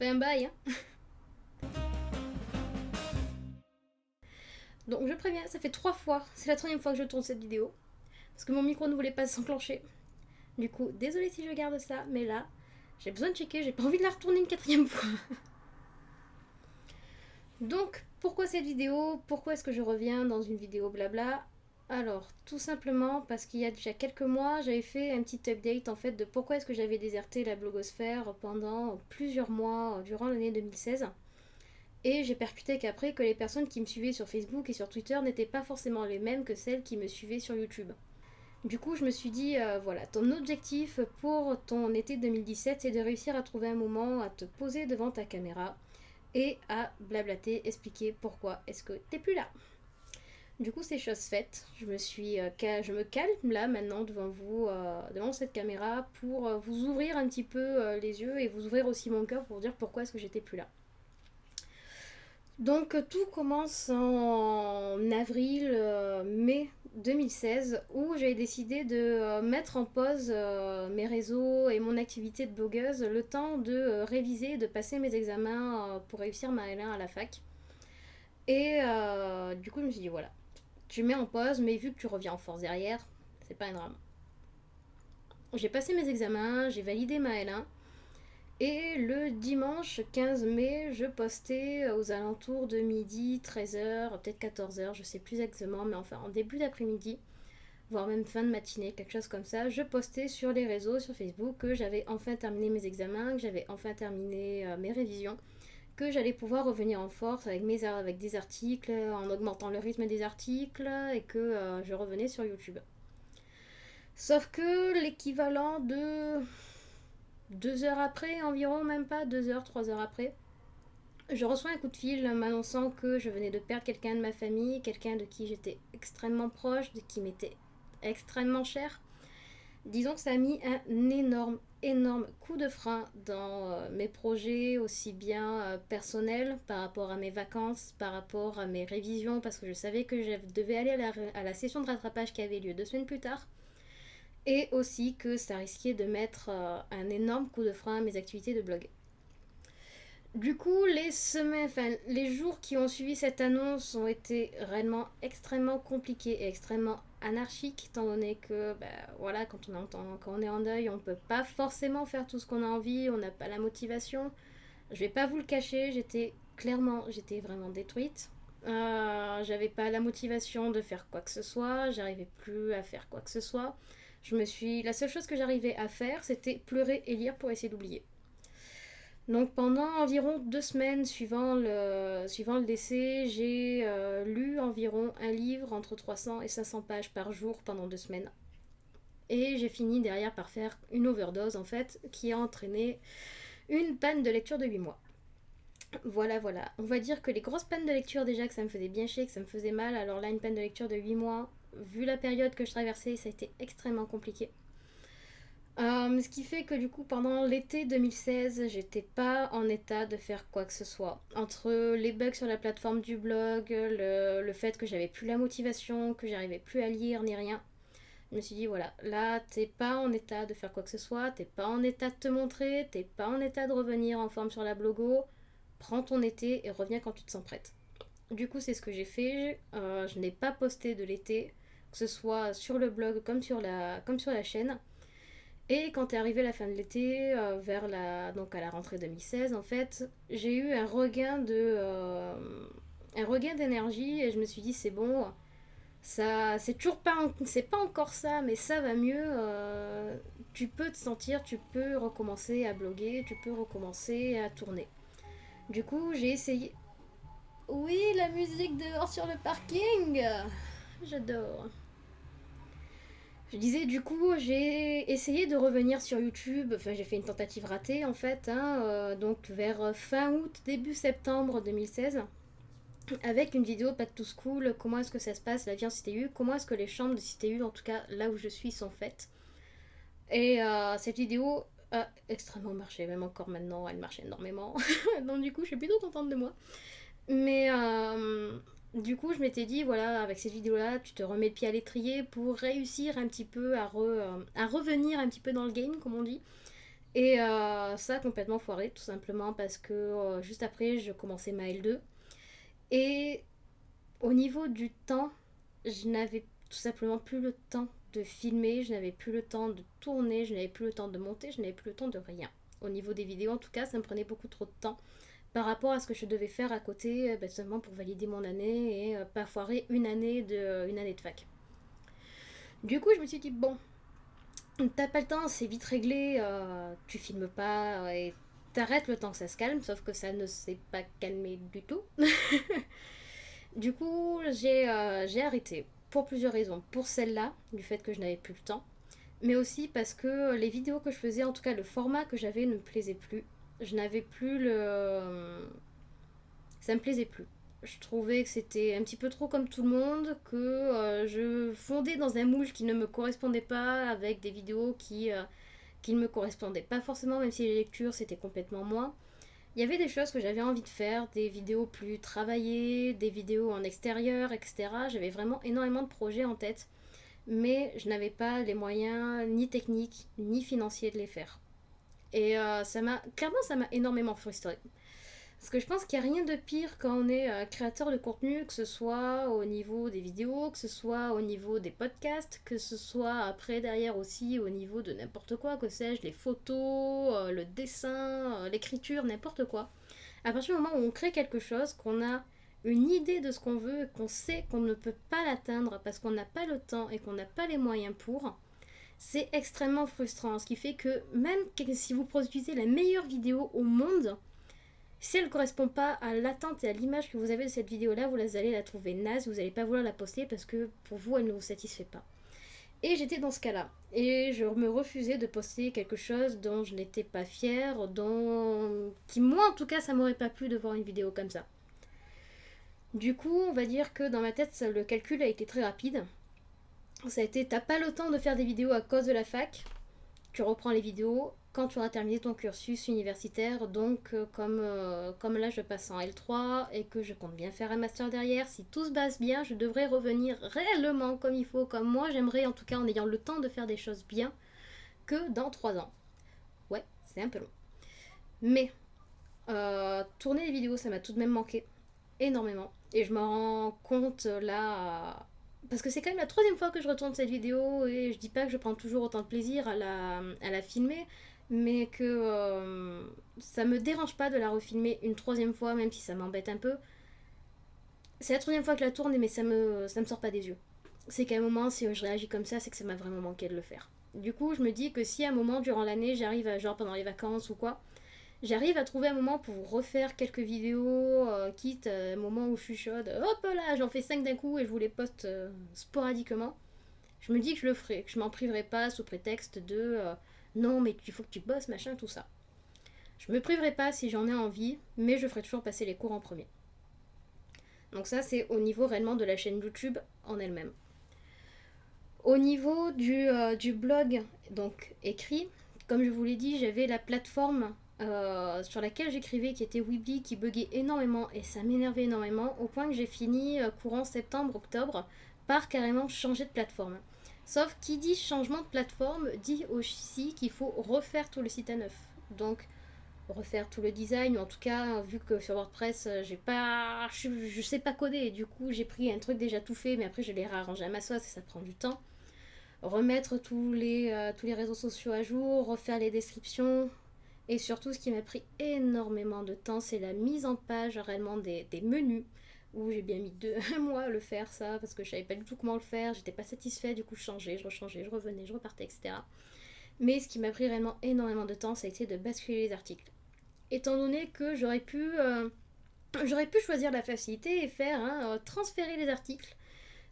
fait un bail, hein. Donc je préviens, ça fait 3 fois, c'est la troisième fois que je tourne cette vidéo. Parce que mon micro ne voulait pas s'enclencher. Du coup, désolé si je garde ça, mais là, j'ai besoin de checker, j'ai pas envie de la retourner une quatrième fois. Donc, pourquoi cette vidéo? Pourquoi est-ce que je reviens dans une vidéo blabla? Alors, tout simplement parce qu'il y a déjà quelques mois, j'avais fait un petit update en fait de pourquoi est-ce que j'avais déserté la blogosphère pendant plusieurs mois durant l'année 2016. Et j'ai percuté qu'après que les personnes qui me suivaient sur Facebook et sur Twitter n'étaient pas forcément les mêmes que celles qui me suivaient sur YouTube. Du coup, je me suis dit, voilà, ton objectif pour ton été 2017, c'est de réussir à trouver un moment à te poser devant ta caméra et à blablater, expliquer pourquoi est-ce que t'es plus là. Du coup, c'est chose faite. Je me calme là maintenant devant vous, devant cette caméra, pour vous ouvrir un petit peu les yeux et vous ouvrir aussi mon cœur pour vous dire pourquoi est-ce que j'étais plus là. Donc tout commence en avril, mai 2016 où j'ai décidé de mettre en pause mes réseaux et mon activité de blogueuse le temps de réviser, de passer mes examens pour réussir ma L1 à la fac. Et du coup je me suis dit voilà, tu mets en pause mais vu que tu reviens en force derrière, c'est pas un drame. J'ai passé mes examens, j'ai validé ma L1. Et le dimanche 15 mai, je postais aux alentours de midi, 13h, peut-être 14h, je sais plus exactement, mais enfin en début d'après-midi, voire même fin de matinée, quelque chose comme ça, je postais sur les réseaux, sur Facebook, que j'avais enfin terminé mes examens, que j'avais enfin terminé mes révisions, que j'allais pouvoir revenir en force avec des articles, en augmentant le rythme des articles, et que je revenais sur YouTube. Sauf que l'équivalent de 2 heures après, environ, même pas 2 heures, 3 heures après, je reçois un coup de fil m'annonçant que je venais de perdre quelqu'un de ma famille, quelqu'un de qui j'étais extrêmement proche, de qui m'était extrêmement cher. Disons que ça a mis un énorme coup de frein dans mes projets, aussi bien personnels, par rapport à mes vacances, par rapport à mes révisions, parce que je savais que je devais aller à la session de rattrapage qui avait lieu 2 semaines plus tard, et aussi que ça risquait de mettre un énorme coup de frein à mes activités de blog. Du coup, les jours qui ont suivi cette annonce ont été réellement extrêmement compliqués et extrêmement anarchiques, étant donné que, voilà, quand on est en deuil, on peut pas forcément faire tout ce qu'on a envie, on n'a pas la motivation. Je vais pas vous le cacher, j'étais vraiment détruite. J'avais pas la motivation de faire quoi que ce soit, j'arrivais plus à faire quoi que ce soit. La seule chose que j'arrivais à faire, c'était pleurer et lire pour essayer d'oublier. Donc pendant environ 2 semaines suivant le décès, j'ai lu environ un livre entre 300 et 500 pages par jour pendant 2 semaines. Et j'ai fini derrière par faire une overdose en fait, qui a entraîné une panne de lecture de 8 mois. Voilà. On va dire que les grosses pannes de lecture déjà, que ça me faisait bien chier, que ça me faisait mal. Alors là, une panne de lecture de 8 mois, vu la période que je traversais, ça a été extrêmement compliqué. Ce qui fait que du coup pendant l'été 2016 j'étais pas en état de faire quoi que ce soit. Entre les bugs sur la plateforme du blog, le fait que j'avais plus la motivation, que j'arrivais plus à lire ni rien, je me suis dit voilà, là t'es pas en état de faire quoi que ce soit, t'es pas en état de te montrer, t'es pas en état de revenir en forme sur la blogo, prends ton été et reviens quand tu te sens prête. Du coup c'est ce que j'ai fait, je n'ai pas posté de l'été, que ce soit sur le blog comme sur la chaîne. Et quand est arrivée la fin de l'été, donc à la rentrée 2016, en fait, j'ai eu un regain d'énergie et je me suis dit c'est bon, ça, c'est pas encore ça, mais ça va mieux. Tu peux te sentir, tu peux recommencer à bloguer, tu peux recommencer à tourner. Du coup, j'ai essayé. Oui, la musique dehors sur le parking, j'adore. Je disais, du coup, j'ai essayé de revenir sur YouTube. Enfin, j'ai fait une tentative ratée en fait, hein, donc vers fin août, début septembre 2016, avec une vidéo Back to School. Comment est-ce que ça se passe la vie en CTU? Comment est-ce que les chambres de CTU, en tout cas là où je suis, sont faites? Et cette vidéo a extrêmement marché, même encore maintenant, elle marche énormément. Donc du coup, je suis plutôt contente de moi. Mais du coup, je m'étais dit, voilà, avec cette vidéo-là, tu te remets le pied à l'étrier pour réussir un petit peu à revenir un petit peu dans le game, comme on dit. Et ça a complètement foiré, tout simplement parce que juste après, je commençais ma L2. Et au niveau du temps, je n'avais tout simplement plus le temps de filmer, je n'avais plus le temps de tourner, je n'avais plus le temps de monter, je n'avais plus le temps de rien. Au niveau des vidéos, en tout cas, ça me prenait beaucoup trop de temps par rapport à ce que je devais faire à côté, seulement pour valider mon année et pas foirer une année de fac. Du coup, je me suis dit, bon, t'as pas le temps, c'est vite réglé, tu filmes pas et t'arrêtes le temps que ça se calme, sauf que ça ne s'est pas calmé du tout. Du coup, j'ai arrêté pour plusieurs raisons. Pour celle-là, du fait que je n'avais plus le temps, mais aussi parce que les vidéos que je faisais, en tout cas le format que j'avais, ne me plaisait plus. Je n'avais plus le. Ça me plaisait plus. Je trouvais que c'était un petit peu trop comme tout le monde, que je fondais dans un moule qui ne me correspondait pas, avec des vidéos qui ne me correspondaient pas forcément, même si les lectures c'était complètement moi. Il y avait des choses que j'avais envie de faire, des vidéos plus travaillées, des vidéos en extérieur, etc. J'avais vraiment énormément de projets en tête, mais je n'avais pas les moyens ni techniques ni financiers de les faire. Et clairement, ça m'a énormément frustrée. Parce que je pense qu'il n'y a rien de pire quand on est créateur de contenu, que ce soit au niveau des vidéos, que ce soit au niveau des podcasts, que ce soit après derrière aussi au niveau de n'importe quoi, que sais-je, les photos, le dessin, l'écriture, n'importe quoi. À partir du moment où on crée quelque chose, qu'on a une idée de ce qu'on veut, qu'on sait qu'on ne peut pas l'atteindre parce qu'on n'a pas le temps et qu'on n'a pas les moyens pour, c'est extrêmement frustrant. Ce qui fait que même si vous produisez la meilleure vidéo au monde, si elle ne correspond pas à l'attente et à l'image que vous avez de cette vidéo-là, vous allez la trouver naze, vous n'allez pas vouloir la poster parce que pour vous, elle ne vous satisfait pas. Et j'étais dans ce cas-là. Et je me refusais de poster quelque chose dont je n'étais pas fière, qui moi en tout cas, ça m'aurait pas plu de voir une vidéo comme ça. Du coup, on va dire que dans ma tête, le calcul a été très rapide. Ça a été, t'as pas le temps de faire des vidéos à cause de la fac, tu reprends les vidéos quand tu auras terminé ton cursus universitaire. Donc comme là je passe en L3 et que je compte bien faire un master derrière, si tout se passe bien, je devrais revenir réellement comme il faut, comme moi j'aimerais, en tout cas en ayant le temps de faire des choses bien, que dans 3 ans. Ouais, c'est un peu long. Mais tourner les vidéos, ça m'a tout de même manqué énormément. Et je me rends compte là, parce que c'est quand même la troisième fois que je retourne cette vidéo et je dis pas que je prends toujours autant de plaisir à la filmer, mais que ça me dérange pas de la refilmer une troisième fois, même si ça m'embête un peu. C'est la troisième fois que je la tourne, mais ça me sort pas des yeux. C'est qu'à un moment, si je réagis comme ça, c'est que ça m'a vraiment manqué de le faire. Du coup, je me dis que si à un moment, durant l'année, j'arrive à, genre pendant les vacances ou quoi, j'arrive à trouver un moment pour refaire quelques vidéos, quitte à un moment où je suis chaude, hop là, j'en fais 5 d'un coup et je vous les poste sporadiquement. Je me dis que je le ferai, que je m'en priverai pas sous prétexte de non, mais il faut que tu bosses, machin, tout ça. Je me priverai pas si j'en ai envie, mais je ferai toujours passer les cours en premier. Donc ça, c'est au niveau réellement de la chaîne YouTube en elle-même. Au niveau du blog, donc écrit, comme je vous l'ai dit, j'avais la plateforme sur laquelle j'écrivais qui était Weebly, qui buguait énormément et ça m'énervait énormément au point que j'ai fini courant septembre-octobre par carrément changer de plateforme. Sauf qui dit changement de plateforme dit aussi qu'il faut refaire tout le site à neuf. Donc refaire tout le design, ou en tout cas vu que sur WordPress je sais pas coder et du coup j'ai pris un truc déjà tout fait mais après je l'ai réarrangé à ma sauce et ça prend du temps. Remettre tous les réseaux sociaux à jour, refaire les descriptions. Et surtout, ce qui m'a pris énormément de temps, c'est la mise en page réellement des menus, où j'ai bien mis un mois à le faire, ça, parce que je savais pas du tout comment le faire, j'étais pas satisfaite, du coup je changeais, je rechangeais, je revenais, je repartais, etc. Mais ce qui m'a pris réellement énormément de temps, ça a été de basculer les articles. Étant donné que j'aurais pu choisir la facilité et faire transférer les articles.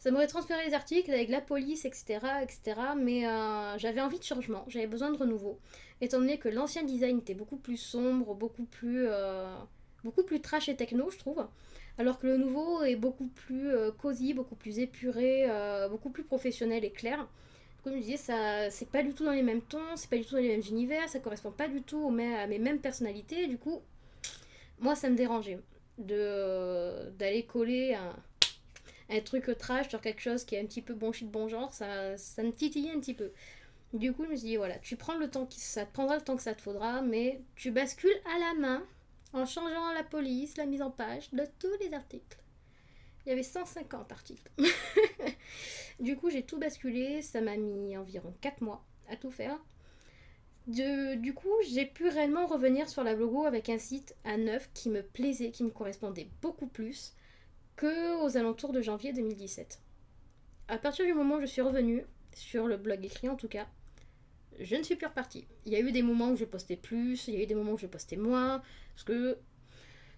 Ça m'aurait transféré les articles avec la police, etc. etc. mais j'avais envie de changement, j'avais besoin de renouveau. Étant donné que l'ancien design était beaucoup plus sombre, beaucoup plus trash et techno, je trouve. Alors que le nouveau est beaucoup plus cosy, beaucoup plus épuré, beaucoup plus professionnel et clair. Comme je disais, ça, c'est pas du tout dans les mêmes tons, c'est pas du tout dans les mêmes univers, ça correspond pas du tout à mes mêmes personnalités. Du coup, moi, ça me dérangeait d'aller coller un truc trash sur quelque chose qui est un petit peu bon shit bon genre, ça me titillait un petit peu. Du coup, je me suis dit, voilà, tu prends le temps, ça te prendra le temps que ça te faudra, mais tu bascules à la main en changeant la police, la mise en page de tous les articles. Il y avait 150 articles. Du coup, j'ai tout basculé, ça m'a mis environ 4 mois à tout faire. Du coup, j'ai pu réellement revenir sur la logo avec un site à neuf qui me plaisait, qui me correspondait beaucoup plus que aux alentours de janvier 2017. À partir du moment où je suis revenue, sur le blog écrit en tout cas, je ne suis plus repartie. Il y a eu des moments où je postais plus, il y a eu des moments où je postais moins, parce que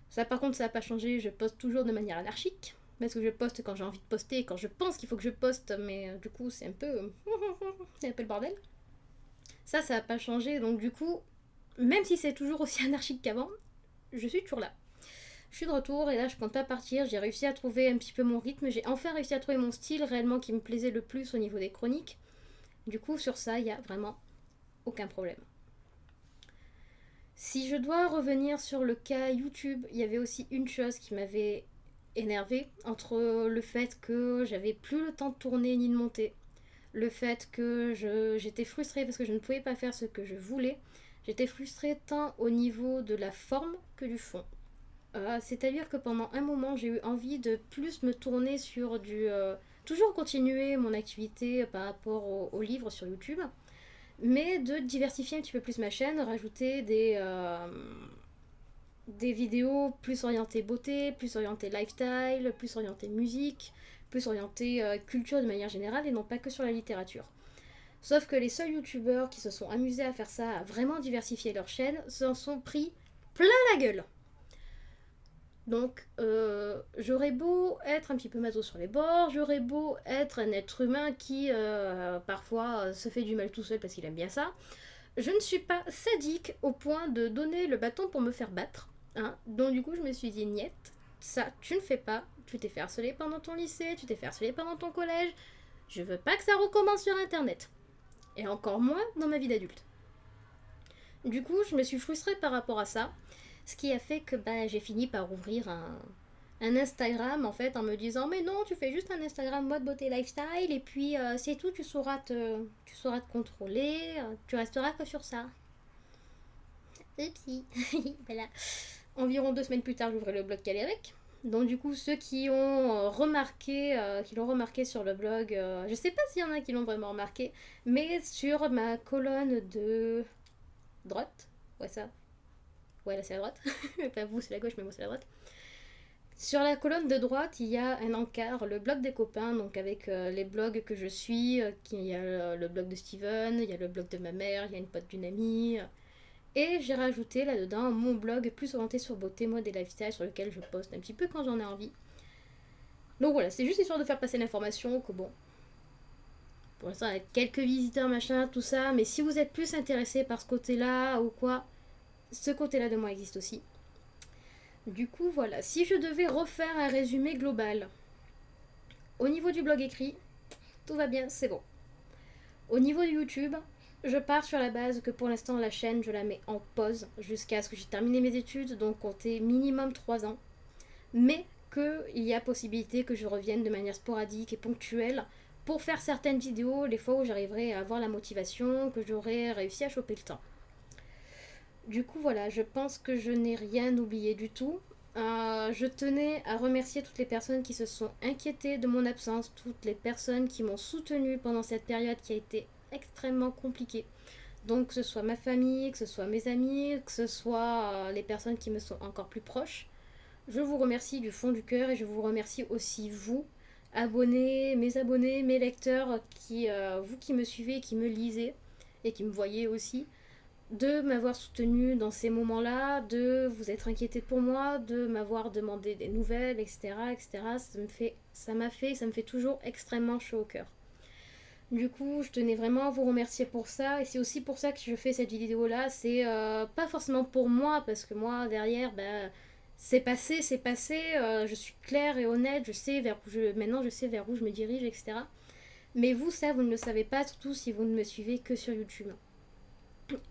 ça par contre ça n'a pas changé, je poste toujours de manière anarchique, parce que je poste quand j'ai envie de poster, quand je pense qu'il faut que je poste, mais du coup c'est un peu... c'est un peu le bordel. Ça n'a pas changé, donc du coup, même si c'est toujours aussi anarchique qu'avant, je suis toujours là. Je suis de retour et là je compte pas partir, j'ai réussi à trouver un petit peu mon rythme, j'ai enfin réussi à trouver mon style réellement qui me plaisait le plus au niveau des chroniques. Du coup sur ça il n'y a vraiment aucun problème. Si je dois revenir sur le cas YouTube, il y avait aussi une chose qui m'avait énervée entre le fait que j'avais plus le temps de tourner ni de monter, le fait que j'étais frustrée parce que je ne pouvais pas faire ce que je voulais. J'étais frustrée tant au niveau de la forme que du fond. C'est-à-dire que pendant un moment, j'ai eu envie de plus me tourner sur du... toujours continuer mon activité par rapport aux livres sur YouTube, mais de diversifier un petit peu plus ma chaîne, rajouter des vidéos plus orientées beauté, plus orientées lifestyle, plus orientées musique, plus orientées culture de manière générale et non pas que sur la littérature. Sauf que les seuls youtubeurs qui se sont amusés à faire ça, à vraiment diversifier leur chaîne, s'en sont pris plein la gueule. Donc, j'aurais beau être un petit peu maso sur les bords, j'aurais beau être un être humain qui parfois se fait du mal tout seul parce qu'il aime bien ça, je ne suis pas sadique au point de donner le bâton pour me faire battre. Hein. Donc, du coup, je me suis dit, niet, ça, tu ne fais pas. Tu t'es fait harceler pendant ton lycée, tu t'es fait harceler pendant ton collège. Je veux pas que ça recommence sur internet. Et encore moins dans ma vie d'adulte. Du coup, je me suis frustrée par rapport à ça. Ce qui a fait que j'ai fini par ouvrir un Instagram en fait en me disant mais non tu fais juste un Instagram mode beauté lifestyle et puis c'est tout tu sauras te contrôler tu resteras que sur ça. Upsi. Voilà. Environ 2 semaines plus tard j'ouvrais le blog qui allait avec. Donc du coup ceux qui ont qui l'ont remarqué sur le blog, je sais pas s'il y en a qui l'ont vraiment remarqué, mais sur ma colonne de droite, ouais ça, ouais là c'est la droite, enfin vous c'est la gauche mais moi c'est la droite. Sur la colonne de droite, il y a un encart, le blog des copains, donc avec les blogs que je suis. Il y a le blog de Steven, il y a le blog de ma mère, il y a une pote d'une amie. Et j'ai rajouté là-dedans mon blog plus orienté sur beauté, mode et lifestyle, sur lequel je poste un petit peu quand j'en ai envie. Donc voilà, c'est juste histoire de faire passer l'information que bon, pour l'instant, il y a quelques visiteurs, machin, tout ça, mais si vous êtes plus intéressé par ce côté-là ou quoi, ce côté-là de moi existe aussi. Du coup, voilà, si je devais refaire un résumé global, au niveau du blog écrit, tout va bien, c'est bon. Au niveau de YouTube, je pars sur la base que pour l'instant la chaîne, je la mets en pause jusqu'à ce que j'ai terminé mes études, donc compter minimum 3 ans. Mais qu'il y a possibilité que je revienne de manière sporadique et ponctuelle pour faire certaines vidéos, les fois où j'arriverai à avoir la motivation, que j'aurai réussi à choper le temps. Du coup, voilà, je pense que je n'ai rien oublié du tout. Je tenais à remercier toutes les personnes qui se sont inquiétées de mon absence, toutes les personnes qui m'ont soutenue pendant cette période qui a été extrêmement compliquée. Donc que ce soit ma famille, que ce soit mes amis, que ce soit les personnes qui me sont encore plus proches. Je vous remercie du fond du cœur et je vous remercie aussi vous, abonnés, mes lecteurs, vous qui me suivez, qui me lisez et qui me voyez aussi, de m'avoir soutenu dans ces moments-là, de vous être inquiété pour moi, de m'avoir demandé des nouvelles, etc., etc. Ça me fait toujours extrêmement chaud au cœur. Du coup, je tenais vraiment à vous remercier pour ça, et c'est aussi pour ça que je fais cette vidéo-là. C'est pas forcément pour moi, parce que moi, derrière, c'est passé, je suis claire et honnête, maintenant je sais vers où je me dirige, etc. Mais vous, ça, vous ne le savez pas, surtout si vous ne me suivez que sur YouTube.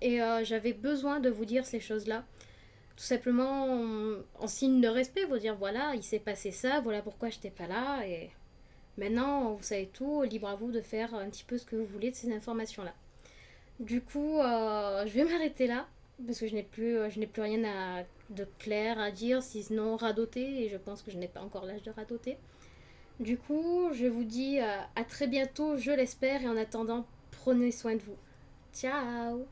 Et j'avais besoin de vous dire ces choses-là. Tout simplement en signe de respect, vous dire voilà, il s'est passé ça, voilà pourquoi j'étais pas là. Et maintenant, vous savez tout, libre à vous de faire un petit peu ce que vous voulez de ces informations-là. Du coup, je vais m'arrêter là parce que je n'ai plus rien de clair à dire, sinon radoter, et je pense que je n'ai pas encore l'âge de radoter. Du coup, je vous dis à très bientôt, je l'espère, et en attendant, prenez soin de vous. Ciao!